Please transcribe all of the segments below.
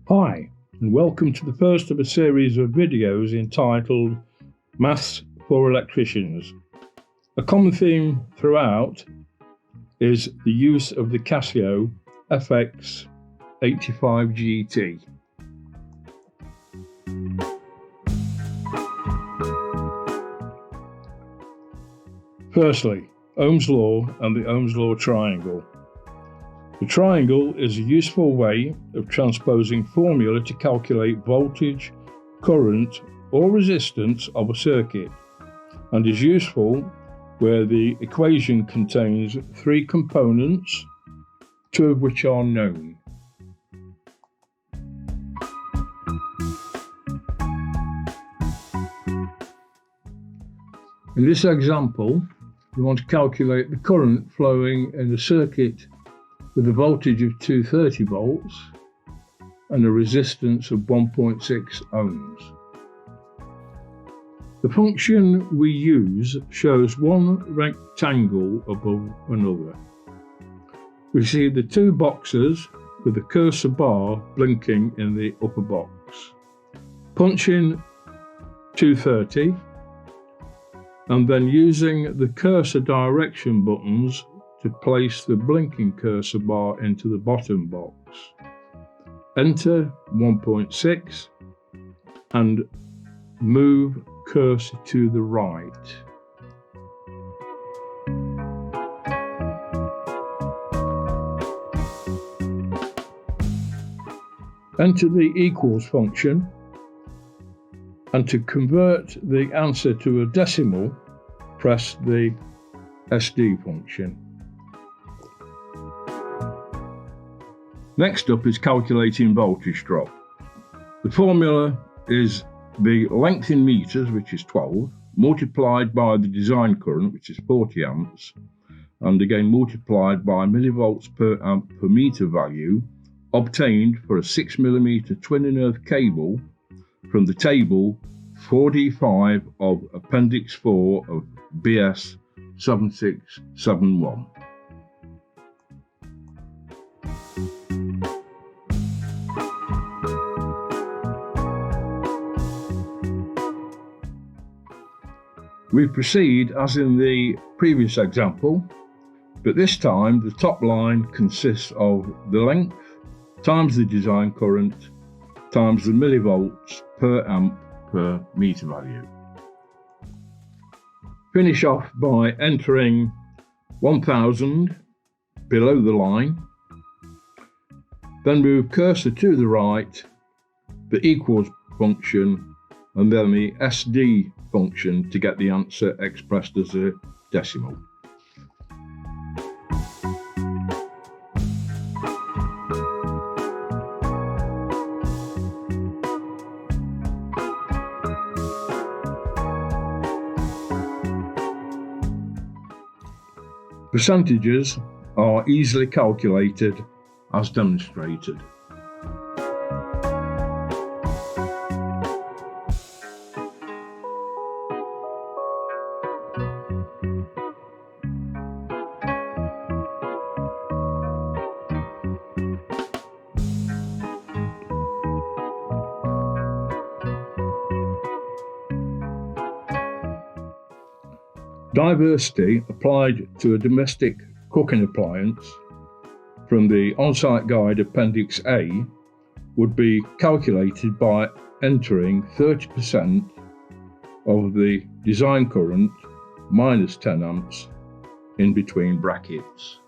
Hi, and welcome to the first of a series of videos entitled Maths for Electricians. A common theme throughout is the use of the Casio FX85GT. Firstly, Ohm's law and the Ohm's law triangle. The triangle is a useful way of transposing formula to calculate voltage, current, or resistance of a circuit, and is useful where the equation contains three components, two of which are known. In this example, we want to calculate the current flowing in a circuit with a voltage of 230 volts and a resistance of 1.6 ohms. The function we use shows one rectangle above another. We see the two boxes with the cursor bar blinking in the upper box. Punch in 230 and then using the cursor direction buttons to place the blinking cursor bar into the bottom box. Enter 1.6 and move cursor to the right. Enter the equals function, and to convert the answer to a decimal, press the SD function. Next up is calculating voltage drop. The formula is the length in meters, which is 12, multiplied by the design current, which is 40 amps, and again multiplied by millivolts per amp per meter value, obtained for a 6 mm twin and earth cable from the table 4D5 of Appendix 4 of BS 7671. We proceed as in the previous example, but this time the top line consists of the length times the design current times the millivolts per amp per meter value. Finish off by entering 1000 below the line, then move cursor to the right, the equals function, and then the SD function to get the answer expressed as a decimal. Percentages are easily calculated as demonstrated. Diversity applied to a domestic cooking appliance from the on-site guide Appendix A would be calculated by entering 30% of the design current minus 10 amps in between brackets.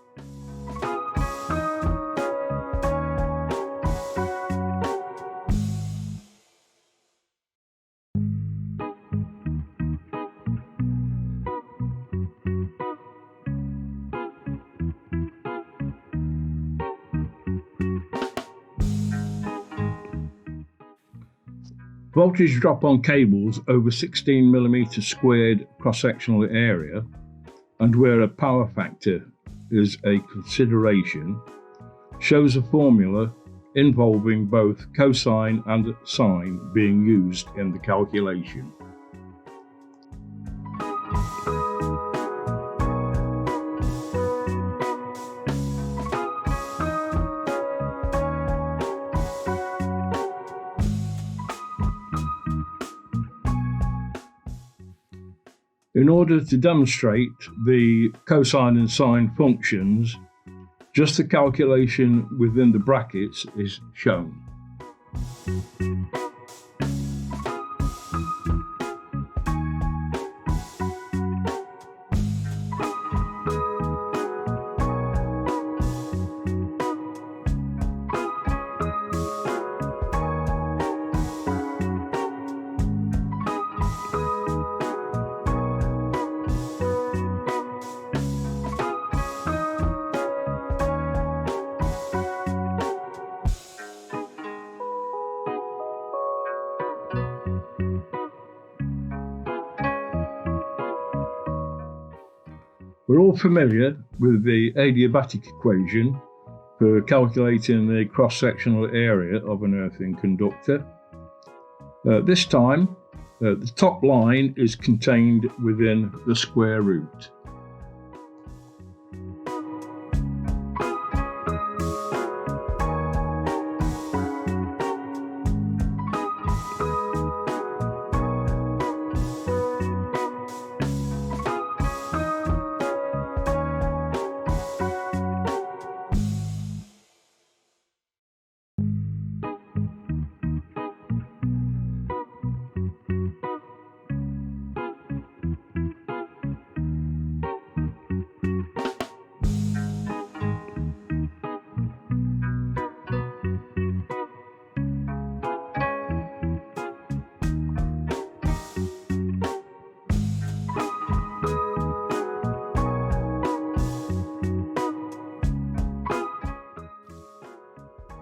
Voltage drop on cables over 16 mm squared cross-sectional area, and where a power factor is a consideration, shows a formula involving both cosine and sine being used in the calculation. In order to demonstrate the cosine and sine functions, just the calculation within the brackets is shown. We're all familiar with the adiabatic equation for calculating the cross-sectional area of an earthen conductor. This time, the top line is contained within the square root.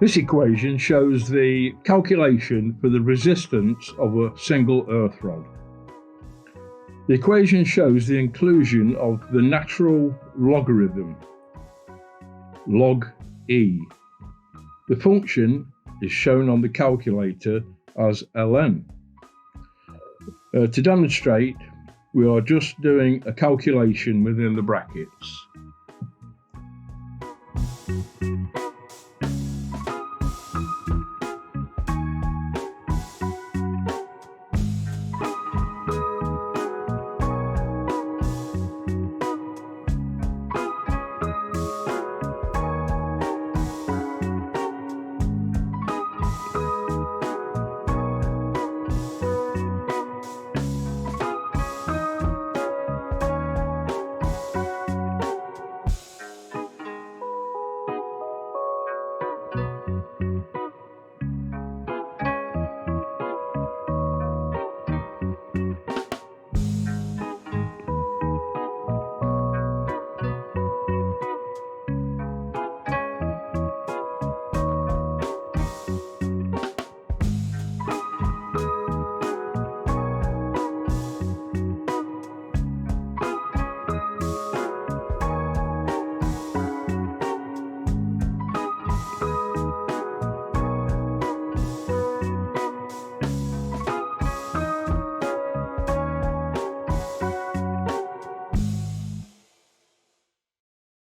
This equation shows the calculation for the resistance of a single earth rod. The equation shows the inclusion of the natural logarithm, log e. The function is shown on the calculator as ln. To demonstrate, we are just doing a calculation within the brackets.